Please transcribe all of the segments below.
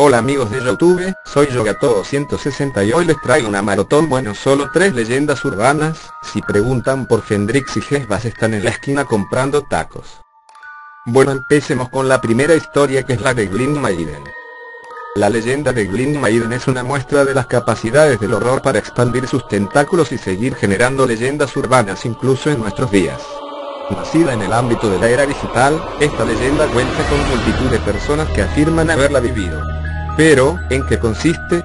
Hola amigos de YouTube, soy Yogato260 y hoy les traigo una maratón. Bueno, solo 3 leyendas urbanas. Si preguntan por Fendrix y Hesbas están en la esquina comprando tacos. Bueno, empecemos con la primera historia, que es la de Glyn Maiden. La leyenda de Glyn Maiden es una muestra de las capacidades del horror para expandir sus tentáculos y seguir generando leyendas urbanas incluso en nuestros días. Nacida en el ámbito de la era digital, esta leyenda cuenta con multitud de personas que afirman haberla vivido. Pero, ¿en qué consiste?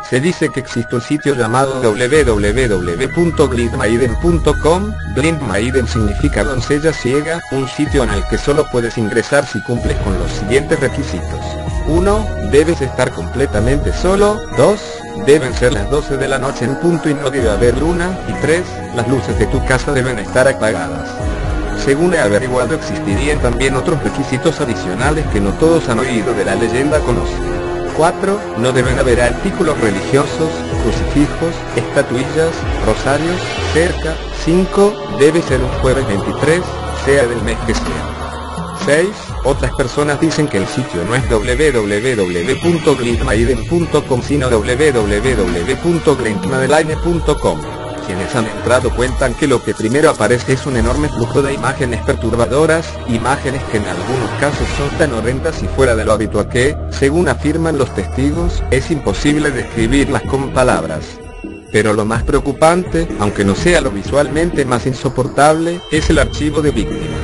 Se dice que existe un sitio llamado www.glynmaiden.com. Glyn Maiden significa doncella ciega, un sitio en el que solo puedes ingresar si cumples con los siguientes requisitos. 1. Debes estar completamente solo. 2. Deben ser las 12 de la noche en punto y no debe haber luna. Y 3. Las luces de tu casa deben estar apagadas. Según he averiguado, existirían también otros requisitos adicionales que no todos han oído de la leyenda conocen. 4. No deben haber artículos religiosos, crucifijos, estatuillas, rosarios, cerca. 5. Debe ser un jueves 23, sea del mes que sea. 6. Otras personas dicen que el sitio no es www.glynmaiden.com sino www.glynmadeline.com. Quienes han entrado cuentan que lo que primero aparece es un enorme flujo de imágenes perturbadoras, imágenes que en algunos casos son tan horrendas y fuera de lo habitual que, según afirman los testigos, es imposible describirlas con palabras. Pero lo más preocupante, aunque no sea lo visualmente más insoportable, es el archivo de víctimas.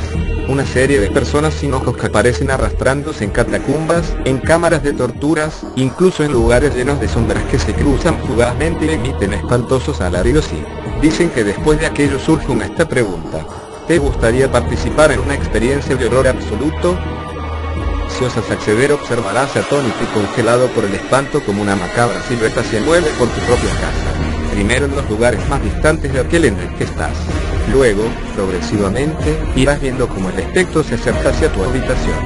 Una serie de personas sin ojos que aparecen arrastrándose en catacumbas, en cámaras de torturas, incluso en lugares llenos de sombras que se cruzan fugazmente y emiten espantosos alaridos y dicen que después de aquello surge esta pregunta: ¿te gustaría participar en una experiencia de horror absoluto? Si osas acceder, observarás atónito y congelado por el espanto como una macabra silueta se mueve por tu propia casa. Primero en los lugares más distantes de aquel en el que estás. Luego, progresivamente, irás viendo cómo el espectro se acerca hacia tu habitación.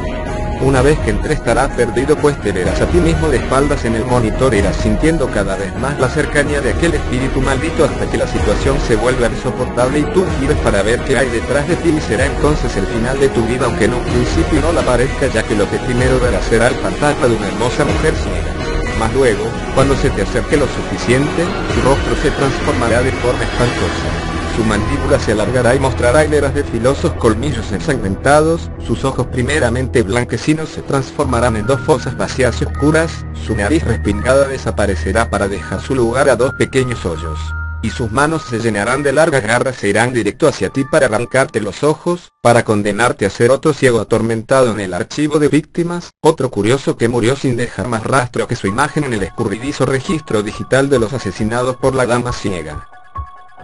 Una vez que entres estarás perdido, pues te verás a ti mismo de espaldas en el monitor e irás sintiendo cada vez más la cercanía de aquel espíritu maldito hasta que la situación se vuelva insoportable y tú gires para ver qué hay detrás de ti, y será entonces el final de tu vida, aunque en un principio no la parezca, ya que lo que primero verás será el fantasma de una hermosa mujer ciega. Mas luego, cuando se te acerque lo suficiente, su rostro se transformará de forma espantosa. Su mandíbula se alargará y mostrará hileras de filosos colmillos ensangrentados, sus ojos primeramente blanquecinos se transformarán en 2 fosas vacías y oscuras, su nariz respingada desaparecerá para dejar su lugar a 2 pequeños hoyos, y sus manos se llenarán de largas garras e irán directo hacia ti para arrancarte los ojos, para condenarte a ser otro ciego atormentado en el archivo de víctimas, otro curioso que murió sin dejar más rastro que su imagen en el escurridizo registro digital de los asesinados por la dama ciega.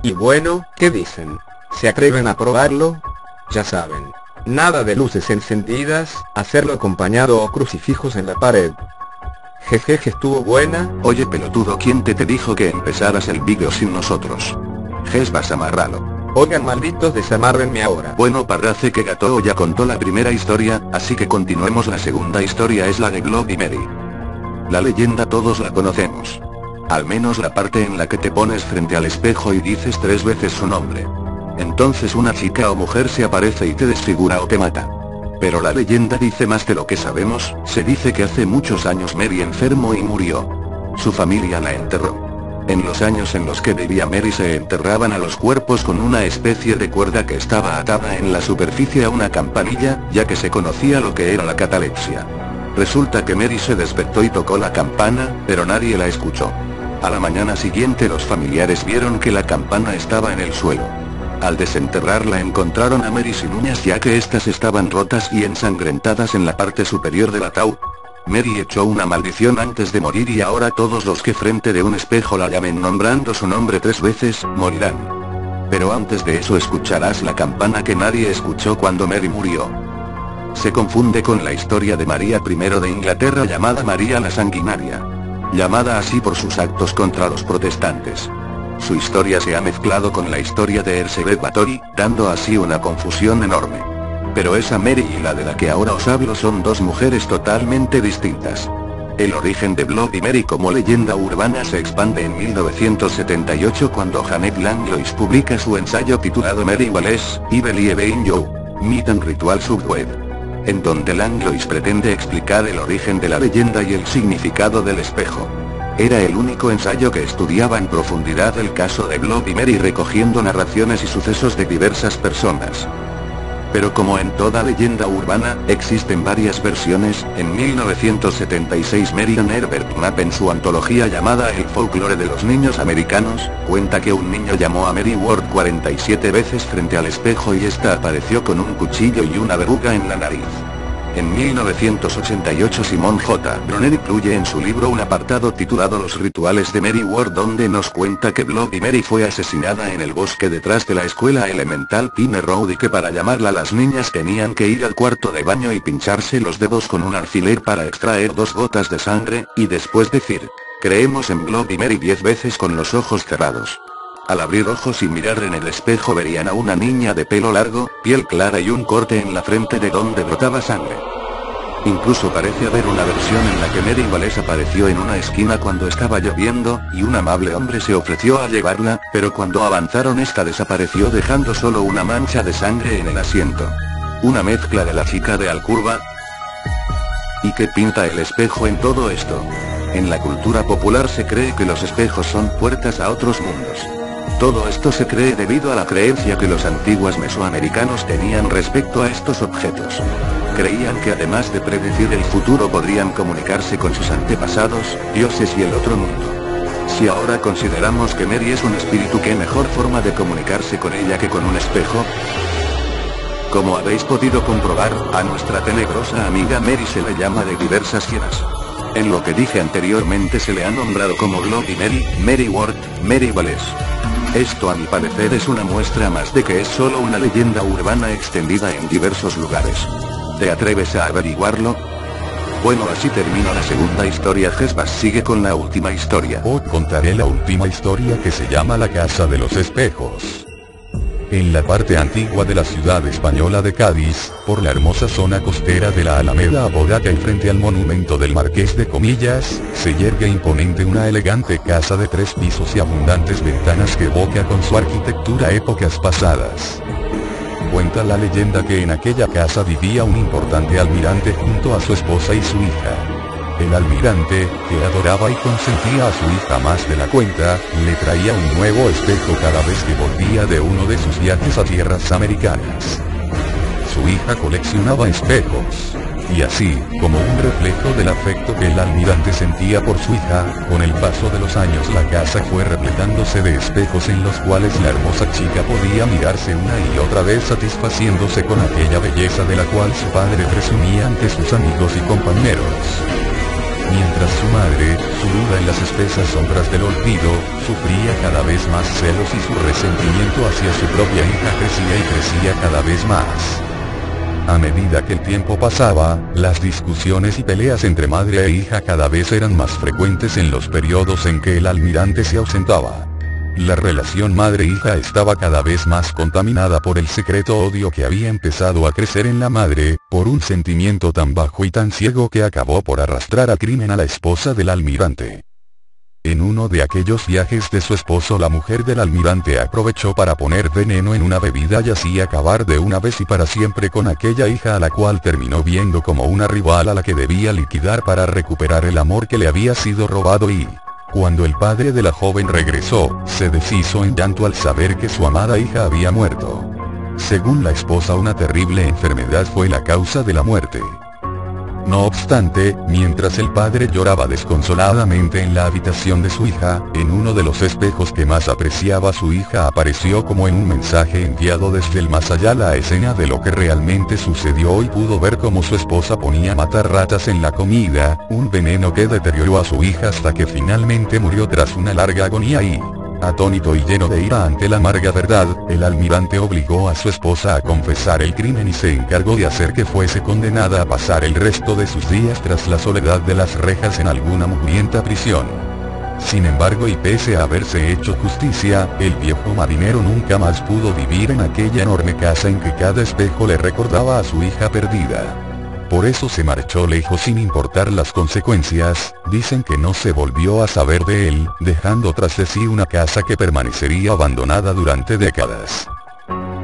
Y bueno, ¿qué dicen? ¿Se atreven a probarlo? Ya saben, nada de luces encendidas, hacerlo acompañado o crucifijos en la pared. Jejeje, estuvo buena. Oye pelotudo, ¿quién te dijo que empezaras el vídeo sin nosotros? Hesbas, amárralo. Oigan, malditos, desamárrenme ahora. Bueno, parece que Gato ya contó la primera historia, así que continuemos. La segunda historia es la de Bloody Mary. La leyenda todos la conocemos. Al menos la parte en la que te pones frente al espejo y dices 3 veces su nombre. Entonces una chica o mujer se aparece y te desfigura o te mata. Pero la leyenda dice más de lo que sabemos. Se dice que hace muchos años Mary enfermó y murió. Su familia la enterró. En los años en los que vivía Mary se enterraban a los cuerpos con una especie de cuerda que estaba atada en la superficie a una campanilla, ya que se conocía lo que era la catalepsia. Resulta que Mary se despertó y tocó la campana, pero nadie la escuchó. A la mañana siguiente los familiares vieron que la campana estaba en el suelo. Al desenterrarla encontraron a Mary sin uñas, ya que estas estaban rotas y ensangrentadas en la parte superior del ataúd. Mary echó una maldición antes de morir y ahora todos los que frente de un espejo la llamen nombrando su nombre 3 veces, morirán. Pero antes de eso escucharás la campana que nadie escuchó cuando Mary murió. Se confunde con la historia de María I de Inglaterra, llamada María la Sanguinaria. Llamada así por sus actos contra los protestantes. Su historia se ha mezclado con la historia de Elizabeth Bathory, dando así una confusión enorme. Pero esa Mary y la de la que ahora os hablo son 2 mujeres totalmente distintas. El origen de Bloody Mary como leyenda urbana se expande en 1978 cuando Janet Langlois publica su ensayo titulado Mary Wallace, Evil Eve in You, Myth and Ritual Subweb. en donde Langlois pretende explicar el origen de la leyenda y el significado del espejo. Era el único ensayo que estudiaba en profundidad el caso de Bloody Mary recogiendo narraciones y sucesos de diversas personas. Pero como en toda leyenda urbana, existen varias versiones. En 1976 Marian Herbert Knapp en su antología llamada El folclore de los niños americanos, cuenta que un niño llamó a Mary Ward 47 veces frente al espejo y esta apareció con un cuchillo y una verruga en la nariz. En 1988 Simon J. Bronner incluye en su libro un apartado titulado Los rituales de Mary Ward donde nos cuenta que Bloody Mary fue asesinada en el bosque detrás de la escuela elemental Pine Road y que para llamarla las niñas tenían que ir al cuarto de baño y pincharse los dedos con un alfiler para extraer 2 gotas de sangre, y después decir, creemos en Bloody Mary 10 veces con los ojos cerrados. Al abrir ojos y mirar en el espejo verían a una niña de pelo largo, piel clara y un corte en la frente de donde brotaba sangre. Incluso parece haber una versión en la que Mary Wallace apareció en una esquina cuando estaba lloviendo, y un amable hombre se ofreció a llevarla, pero cuando avanzaron esta desapareció dejando solo una mancha de sangre en el asiento. Una mezcla de la chica de Alcurva. ¿Y qué pinta el espejo en todo esto? En la cultura popular se cree que los espejos son puertas a otros mundos. Todo esto se cree debido a la creencia que los antiguos mesoamericanos tenían respecto a estos objetos. Creían que además de predecir el futuro podrían comunicarse con sus antepasados, dioses y el otro mundo. Si ahora consideramos que Mary es un espíritu, ¿qué mejor forma de comunicarse con ella que con un espejo? Como habéis podido comprobar, a nuestra tenebrosa amiga Mary se la llama de diversas hieras. En lo que dije anteriormente se le ha nombrado como Bloody Mary, Mary Ward, Mary Wallace. Esto a mi parecer es una muestra más de que es solo una leyenda urbana extendida en diversos lugares. ¿Te atreves a averiguarlo? Bueno, así termina la segunda historia. Jesbas sigue con la última historia. Hoy contaré la última historia, que se llama La Casa de los Espejos. En la parte antigua de la ciudad española de Cádiz, por la hermosa zona costera de la Alameda Apodaca y frente al monumento del Marqués de Comillas, se yergue imponente una elegante casa de 3 pisos y abundantes ventanas que evoca con su arquitectura épocas pasadas. Cuenta la leyenda que en aquella casa vivía un importante almirante junto a su esposa y su hija. El almirante, que adoraba y consentía a su hija más de la cuenta, le traía un nuevo espejo cada vez que volvía de uno de sus viajes a tierras americanas. Su hija coleccionaba espejos. Y así, como un reflejo del afecto que el almirante sentía por su hija, con el paso de los años la casa fue repletándose de espejos en los cuales la hermosa chica podía mirarse una y otra vez satisfaciéndose con aquella belleza de la cual su padre presumía ante sus amigos y compañeros. Mientras su madre, sumida en las espesas sombras del olvido, sufría cada vez más celos y su resentimiento hacia su propia hija crecía y crecía cada vez más. A medida que el tiempo pasaba, las discusiones y peleas entre madre e hija cada vez eran más frecuentes en los periodos en que el almirante se ausentaba. La relación madre-hija estaba cada vez más contaminada por el secreto odio que había empezado a crecer en la madre, por un sentimiento tan bajo y tan ciego que acabó por arrastrar al crimen a la esposa del almirante. En uno de aquellos viajes de su esposo, la mujer del almirante aprovechó para poner veneno en una bebida y así acabar de una vez y para siempre con aquella hija a la cual terminó viendo como una rival a la que debía liquidar para recuperar el amor que le había sido robado y... Cuando el padre de la joven regresó, se deshizo en llanto al saber que su amada hija había muerto. Según la esposa, una terrible enfermedad fue la causa de la muerte. No obstante, mientras el padre lloraba desconsoladamente en la habitación de su hija, en uno de los espejos que más apreciaba su hija apareció como en un mensaje enviado desde el más allá la escena de lo que realmente sucedió y pudo ver cómo su esposa ponía a matar ratas en la comida, un veneno que deterioró a su hija hasta que finalmente murió tras una larga agonía y... Atónito y lleno de ira ante la amarga verdad, el almirante obligó a su esposa a confesar el crimen y se encargó de hacer que fuese condenada a pasar el resto de sus días tras la soledad de las rejas en alguna mugrienta prisión. Sin embargo, y pese a haberse hecho justicia, el viejo marinero nunca más pudo vivir en aquella enorme casa en que cada espejo le recordaba a su hija perdida. Por eso se marchó lejos sin importar las consecuencias. Dicen que no se volvió a saber de él, dejando tras de sí una casa que permanecería abandonada durante décadas.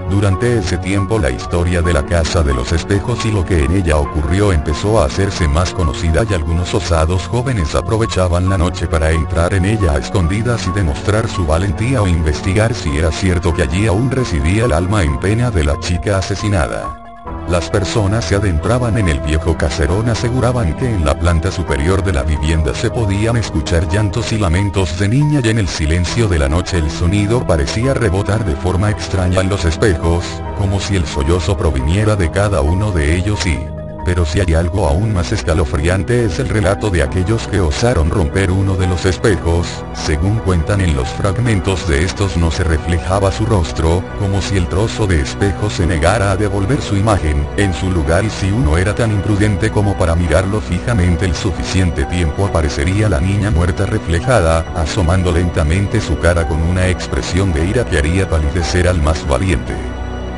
Durante ese tiempo la historia de la Casa de los Espejos y lo que en ella ocurrió empezó a hacerse más conocida y algunos osados jóvenes aprovechaban la noche para entrar en ella a escondidas y demostrar su valentía o investigar si era cierto que allí aún residía el alma en pena de la chica asesinada. Las personas se adentraban en el viejo caserón, aseguraban que en la planta superior de la vivienda se podían escuchar llantos y lamentos de niña y en el silencio de la noche el sonido parecía rebotar de forma extraña en los espejos, como si el sollozo proviniera de cada uno de ellos pero si hay algo aún más escalofriante es el relato de aquellos que osaron romper uno de los espejos. Según cuentan en los fragmentos de estos no se reflejaba su rostro, como si el trozo de espejo se negara a devolver su imagen en su lugar, y si uno era tan imprudente como para mirarlo fijamente el suficiente tiempo aparecería la niña muerta reflejada, asomando lentamente su cara con una expresión de ira que haría palidecer al más valiente.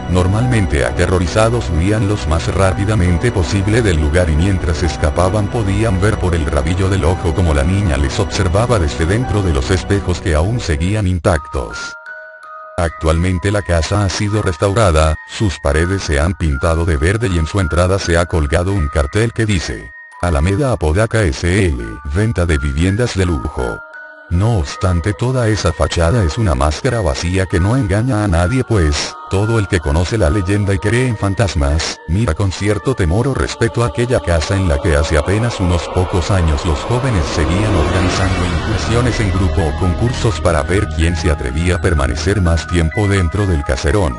Normalmente aterrorizados huían los más rápidamente posible del lugar y mientras escapaban podían ver por el rabillo del ojo como la niña les observaba desde dentro de los espejos que aún seguían intactos. Actualmente la casa ha sido restaurada, sus paredes se han pintado de verde y en su entrada se ha colgado un cartel que dice: Alameda Apodaca S.L. Venta de viviendas de lujo. No obstante, toda esa fachada es una máscara vacía que no engaña a nadie, pues todo el que conoce la leyenda y cree en fantasmas, mira con cierto temor o respeto a aquella casa en la que hace apenas unos pocos años los jóvenes seguían organizando incursiones en grupo o concursos para ver quién se atrevía a permanecer más tiempo dentro del caserón.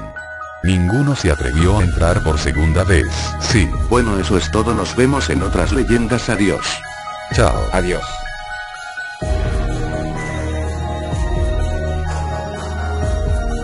Ninguno se atrevió a entrar por segunda vez. Sí, bueno, eso es todo, nos vemos en otras leyendas, adiós. Chao. Adiós.